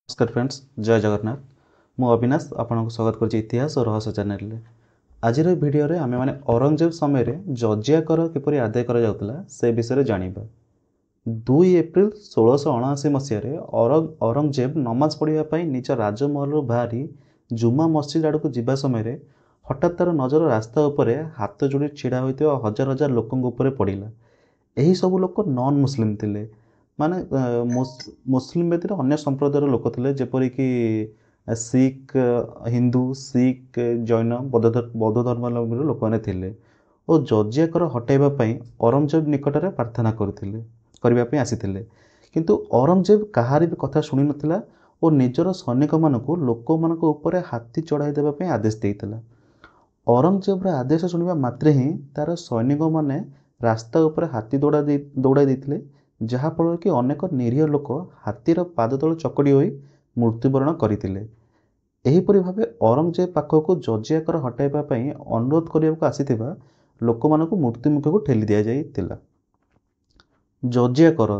नमस्कार फ्रेंड्स, जय जगन्नाथ। मु अविनाश आपको स्वागत कर इतिहास और रहस्य चैनल रे। आज भिडियो रे आमे माने औरंगजेब समय रे जजिया कर किपरि आदाय करा जाउतला से विषय जानिबा। 2 एप्रिल 1679 मसीह औरंगजेब नमाज पढ़िया निज राजमहल बाहरी जुमा मस्जिद आड़ को जीवा समय हठात तार नजर रास्ता उपरे हाथ जोड़ी छिड़ा होइतिबा हजार हजार लोकंक उपरे पड़िला। यही सब लोक नॉन मुस्लिम थिले, माने मुस्लिम व्यतीत अन्य संप्रदायर लोक थिले, जेपरिक सिख, हिंदू, सिख, जैन, बौद्ध धर्मावलम्बी लोक मैंने थिले और जजिया कर हटाइबा पई औरंगजेब निकट में प्रार्थना करने आसीथिले। किंतु औरंगजेब कहार भी कथा शुणी नथिला और निजर सैनिक मानक लोक मानक ऊपर हाथी चढ़ाई देबा पई आदेश देइथिला। औरंगजेबर आदेश शुणा मात्रे ही तार सैनिक मैंने रास्ता उपर हाथी दौड़ाई देते, जहाँफल कि अनेक निरीह लोक हाथीर पाद तल चकड़ी होई मृत्युवरण करते। एहीपरि भाव औरंगजेब पाखक जजिया कर हटाइबा पई अनुरोध करने आसीथिबा लोक मानक मृत्युमुख को ठेली दि जाइतिला। जजिया कर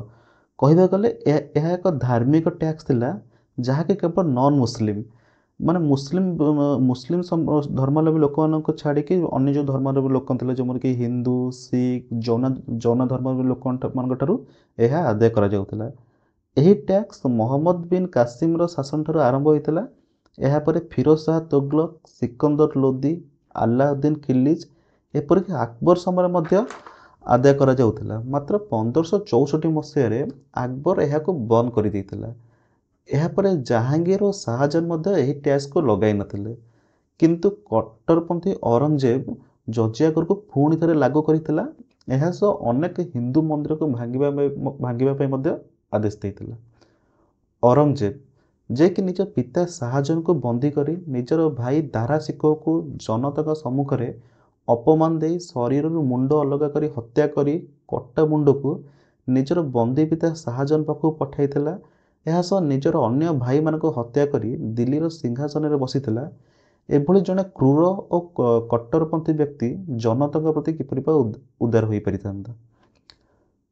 कहबा गले यह एक धार्मिक टैक्स थिला, जहाँकि केवल नॉन मुस्लिम माने मुस्लिम धर्मावलम्बी लोक मानक छाड़िकी अन्य जो धर्मावलम्बी लोक थे जो कि हिंदू, सिख, जौन धर्मावलम्बी लोक मान यह आदाय करा जाउतिला। एही टैक्स मोहम्मद बिन कासिम शासन ठारू आरंभ होइतिला। एहा परे फिरोज शाह तुगलक, सिकंदर लोदी, अलाउद्दीन खिलजी एपरिक अकबर समय मध्य आदाय करा जाउतिला। मात्र 1564 मसीह अकबर यह बंद कर देइतिला। एहापर जहांगीर और शाहजहां यही टैक्स को लगाई नथिले, किंतु कट्टरपंथी औरंगजेब जजिया कर को पुणी थे लागू करथिला। एहा सह अनेक हिंदू मंदिर को भांगिबा आदेश देइतिला। औरंगजेब जे कि निज पिता शाहजहां को बंदी करी निजर भाई दारा शिकोह को जनता सम्मुख में अपमान दे शरीर मुंड अलग करी हत्या करी कटा मुंड को निजर बंदी पिता शाहजहां पाखु पठाइथिला। एहासह निजर अन्य भाई मान हत्या करी दिल्लीर सिंहासन में बसीथिला। एभली जड़े क्रूर और कट्टरपंथी व्यक्ति जनता प्रति किपरि उदार हो पारिथांता।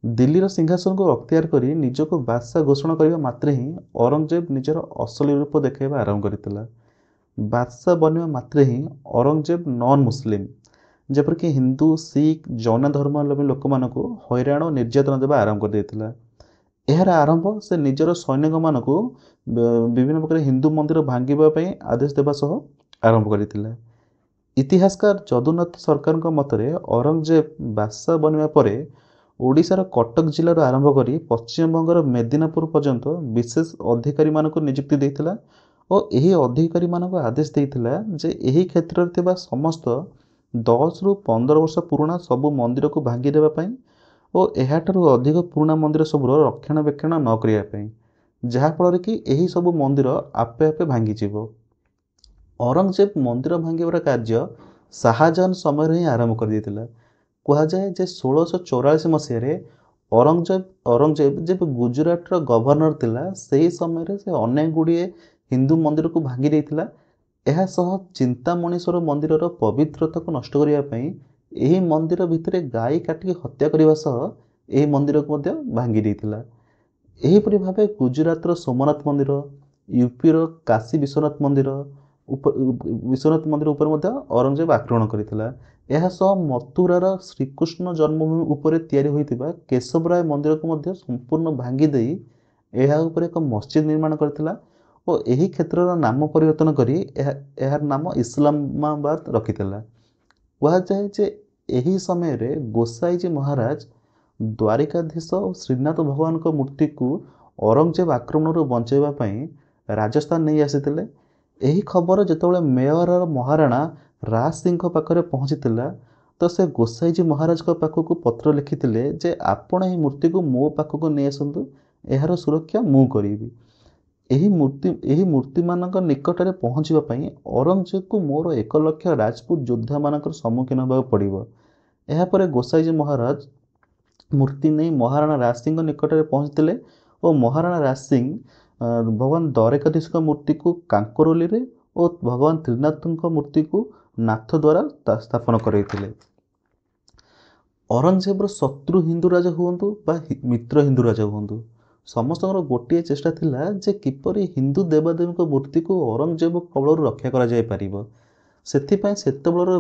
दिल्लीर सिंहासन को अख्तियार करी निजको बादशाह घोषणा करने मात्रे ही औरंगजेब निजर असली रूप देखाइबा आरंभ करथिला। बादशाह बनवा मात्रे ही औरंगजेब नॉन मुस्लिम जेपरिक हिंदू, सिख, जैन धर्मावलम्बी लोक मानक हैरान और निर्यातना देवा आरंभ कर देथिला। एहार आरंभ से निजर सैनिक मानक विभिन्न प्रकार हिंदू मंदिर भांगिबा आदेश देवा सह आरंभ करथिला। इतिहासकार जदुनाथ सरकार मतरे औरंगजेब बादशाह बनवा परे ओडिशार कटक जिल्लार आरंभ करी पश्चिम बंगर मेदिनापुर पर्यंत विशेष अधिकारी मानक नियुक्ति देइथिला और यही अधिकारी मानक आदेश देइथिला जे एही क्षेत्र में समस्त 10 रु 15 वर्ष पुराना सबु मंदिर को भांगी देबा पई और एहाठारु अधिक पुराना मंदिर सबूर रक्षणाबेक्षण न करने, जहाँफल कि यही सब मंदिर आपे आपे भांगीजीव। औरंगजेब मंदिर भांगिबार कार्य शाहजहां समय ही आरंभ कर देइतिला। कहुए जे 1644 मसीह औरंगजेब जब गुजरात गवर्नर थिला सही समय से अनेक गुड़िए हिंदू मंदिर को भांगी देइतिला। एहा सह चिंतामणीश्वर मंदिर पवित्रता को नष्ट करने यही मंदिर भितर गाई काटिक हत्या करने सह यही मंदिर को भांगी देइतिला। एहीपरि भावे गुजरात सोमनाथ मंदिर, यूपीर काशी विश्वनाथ मंदिर उपर औरंगजेब आक्रमण करथिला। एहा सह मथुरार श्रीकृष्ण जन्मभूमि उपर तैयारी होइतिबा केशवराय मंदिर को संपूर्ण भांगी देई एहा उपर एक मस्जिद निर्माण करथिला और यही क्षेत्र नाम परिवर्तन करी एहार नाम इस्लामाबाद रखिथिला। कहुए जे यही समय रे गोसाईजी महाराज द्वारिकाधीश और श्रीनाथ भगवान को मूर्ति को औरंगजेब आक्रमण बचाइबा पई राजस्थान नहीं आसीथिले। यही खबर जितेबाला मेयर महाराणा राज सिंह पाखरे पहुँचीला तो से गोसाईजी महाराज को पाखक पत्र लिखिथिले जे आपण यही मूर्ति को मो पाखक नहीं आसतु, यार सुरक्षा मु करिबी। यही मूर्ति मानक निकट में पहुँचापी औरंगजेब को मोर 1 लाख राजपूत योद्धा मान सम्मुखीन होगा पड़ो। यापर गोसाईजी महाराज मूर्ति नहीं महाराणा राज सिंह निकट में पहुँचते और महाराणा राज सिंह भगवान द्वारकाधीश मूर्ति को कांकरोली रे और भगवान त्रिनाथ मूर्ति को नाथ द्वारा स्थापन करते। औरंगजेबर शत्रु हिंदू राजा हूँ बा मित्र हिंदू राजा हूँ ସମସ୍ତଙ୍କର ଗୋଟିଏ ଚେଷ୍ଟା ଥିଲା ଯେ କିପରି ହିନ୍ଦୁ ଦେବାଦେବୀଙ୍କ ମୂର୍ତ୍ତିକୁ ଔରଙ୍ଗଜେବ କବଳରୁ ରକ୍ଷା କରାଯାଇପାରିବ। ସେଥିପାଇଁ ସେତେବେଳର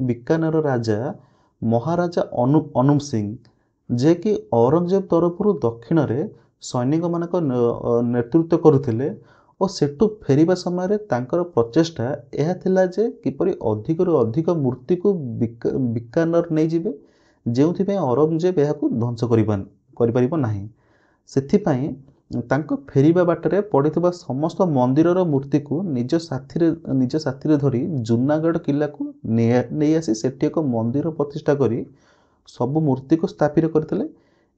ବିକାନେର ରାଜା ମହାରାଜା ଅନୁପ ସିଂ, ଯିଏକି ଔରଙ୍ଗଜେବ ତରଫରୁ ଦକ୍ଷିଣରେ ସୈନିକମାନଙ୍କ ନେତୃତ୍ୱ କରୁଥିଲେ ଓ ସେଠୁ ଫେରିବା ସମୟରେ ତାଙ୍କର ପ୍ରଚେଷ୍ଟା ଏହା ଥିଲା ଯେ କିପରି ଅଧିକରୁ ଅଧିକ ମୂର୍ତ୍ତିକୁ ବିକାନେର ନେଇଯିବେ, ଯେଉଁଥିପାଇଁ ଔରଙ୍ଗଜେବ ଏହାକୁ ଧ୍ୱଂସ କରିପାରିବ ନାହିଁ। ସେଥିପାଇଁ ତାଙ୍କ ଫେରିବା ବାଟରେ ପଡ଼ିଥିବା ସମସ୍ତ ମନ୍ଦିରର ମୂର୍ତ୍ତିକୁ ନିଜ ସାଥିରେ ଧରି ଜୁନାଗଡ଼ କିଲ୍ଲାକୁ ନେଇ ଆସି ସେଠି ଏକ ମନ୍ଦିର ପ୍ରତିଷ୍ଠା କରି ସବୁ ମୂର୍ତ୍ତିକୁ ସ୍ଥାପିତ କରିଥିଲେ।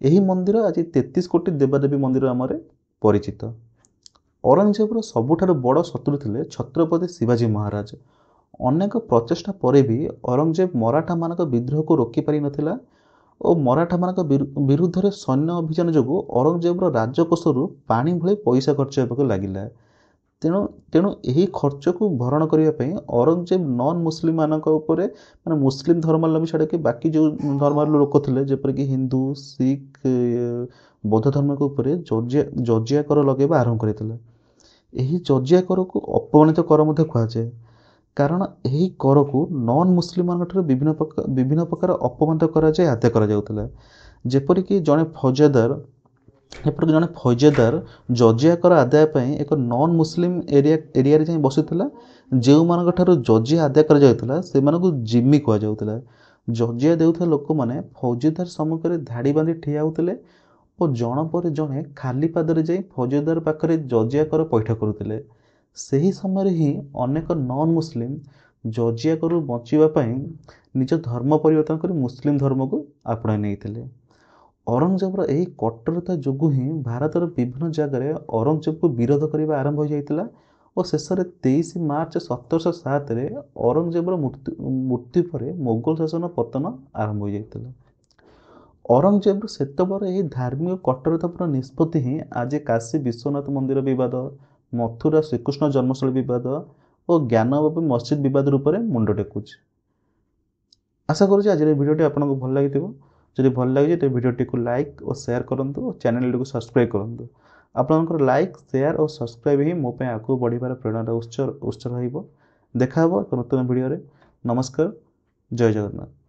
ଏହି ମନ୍ଦିର ଆଜି 33 କୋଟି ଦେବାଦେବୀ ମନ୍ଦିର ନାମରେ ପରିଚିତ। ଔରଙ୍ଗଜେବର ସବୁଠାରୁ ବଡ଼ ଶତ୍ରୁ ଥିଲେ ଛତ୍ରପତି ଶିବାଜୀ ମହାରାଜ। ଅନେକ ପ୍ରଚେଷ୍ଟା ପରେ ବି ଔରଙ୍ଗଜେବ ମରାଠାମାନଙ୍କ ବିଦ୍ରୋହକୁ ରୋକିପାରିନଥିଲା ଓ ମରାଠାମାନଙ୍କ ବିରୁଦ୍ଧରେ ସୈନ୍ୟ ଅଭିଯାନ ଯୋଗୁଁ ଔରଙ୍ଗଜେବର ରାଜକୋଷରୁ ପାଣି ଭଳି ପଇସା ଖର୍ଚ୍ଚ ହେବାକୁ ଲାଗିଲା। ତେଣୁ ଏହି ଖର୍ଚ୍ଚକୁ ଭରଣ କରିବା ପାଇଁ ଔରଙ୍ଗଜେବ ନନ୍ ମୁସଲିମ ମାନଙ୍କ ଉପରେ, ମାନେ ମୁସଲିମ ଧର୍ମାବଲମ୍ବୀ ଛାଡ଼ିକି ବାକି ଯେଉଁ ଧର୍ମର ଲୋକ ଥିଲେ ଯେପରିକି ହିନ୍ଦୁ, ଶିଖ, ବୌଦ୍ଧ ଧର୍ମଙ୍କ ଉପରେ ଜଜିଆ କର ଲଗାଇବା ଆରମ୍ଭ କରିଥିଲେ। ଏହି ଜଜିଆ କରକୁ ଅପମାନିତ କର ମଧ୍ୟ କୁହାଯାଏ, କାରଣ ଏହି କରକୁ ନନ୍ ମୁସଲିମମାନଙ୍କଠାରୁ ବିଭିନ୍ନ ପ୍ରକାର ଅପମାନିତ କରାଯାଇ ଆଦାୟ କରାଯାଉଥିଲା। ଯେପରିକି ଜଣେ ଫୌଜଦାର ଜଜିଆ କର ଆଦାୟ ପାଇଁ ଏକ ନନ୍ ମୁସଲିମ ଏରିଆରେ ଯାଇ ବସୁଥିଲା। ଯେଉଁମାନଙ୍କଠାରୁ ଜଜିଆ ଆଦାୟ କରାଯାଉଥିଲା ସେମାନଙ୍କୁ ଜିମ୍ମି କୁହାଯାଉଥିଲା। ଜଜିଆ ଦେଉଥିବା ଲୋକମାନେ ଫୌଜଦାର ସମ୍ମୁଖରେ ଧାଡ଼ି ବାନ୍ଧି ଠିଆ ହେଉଥିଲେ ଓ ଜଣ ପରେ ଜଣେ ଖାଲି ପାଦରେ ଯାଇ ଫୌଜଦାର ପାଖରେ ଜଜିଆ କର ପୈଠ କରୁଥିଲେ। ସେହି ସମୟରେ ହିଁ ଅନେକ ନନ୍ ମୁସଲିମ ଜଜିଆ କରରୁ ବଞ୍ଚିବା ପାଇଁ ନିଜ ଧର୍ମ ପରିବର୍ତ୍ତନ କରି ମୁସଲିମ ଧର୍ମକୁ ଆପଣାଇ ନେଇଥିଲେ। ଔରଙ୍ଗଜେବର ଏହି କଠୋରତା ଯୋଗୁଁ ହିଁ ଭାରତର ବିଭିନ୍ନ ଜାଗାରେ ଔରଙ୍ଗଜେବକୁ ବିରୋଧ କରିବା ଆରମ୍ଭ ହୋଇଯାଇଥିଲା ଓ ଶେଷରେ 23 ମାର୍ଚ୍ଚ 1707ରେ ଔରଙ୍ଗଜେବର ମୃତ୍ୟୁ ପରେ ମୋଗଲ ଶାସନ ପତନ ଆରମ୍ଭ ହୋଇଯାଇଥିଲା। ଔରଙ୍ଗଜେବର ସେତେବେଳେ ଏହି ଧାର୍ମିକ କଠୋରତାପୂର୍ଣ୍ଣ ନିଷ୍ପତ୍ତି ହିଁ ଆଜି କାଶୀ ବିଶ୍ୱନାଥ ମନ୍ଦିର ବିବାଦ, ମଥୁରା ଶ୍ରୀକୃଷ୍ଣ ଜନ୍ମସ୍ଥଳୀ ବିବାଦ ଓ ଜ୍ଞାନବାପୀ ମସଜିଦ ବିବାଦ ରୂପରେ ମୁଣ୍ଡ ଟେକୁଛି। ଆଶା କରୁଛି ଆଜିର ଏହି ଭିଡ଼ିଓଟି ଆପଣଙ୍କୁ ଭଲ ଲାଗିଥିବ। ଯଦି ଭଲ ଲାଗିଛି ତେବେ ଭିଡ଼ିଓଟିକୁ ଲାଇକ୍ ଓ ସେୟାର କରନ୍ତୁ ଓ ଚ୍ୟାନେଲଟିକୁ ସବସ୍କ୍ରାଇବ୍ କରନ୍ତୁ। ଆପଣଙ୍କର ଲାଇକ୍, ସେୟାର ଓ ସବସ୍କ୍ରାଇବ୍ ହିଁ ମୋ ପାଇଁ ଆଗକୁ ବଢ଼ିବାର ପ୍ରେରଣାର ଉତ୍ସ ରହିବ। ଦେଖା ହେବ ଏକ ନୂତନ ଭିଡ଼ିଓରେ। ନମସ୍କାର, ଜୟ ଜଗନ୍ନାଥ।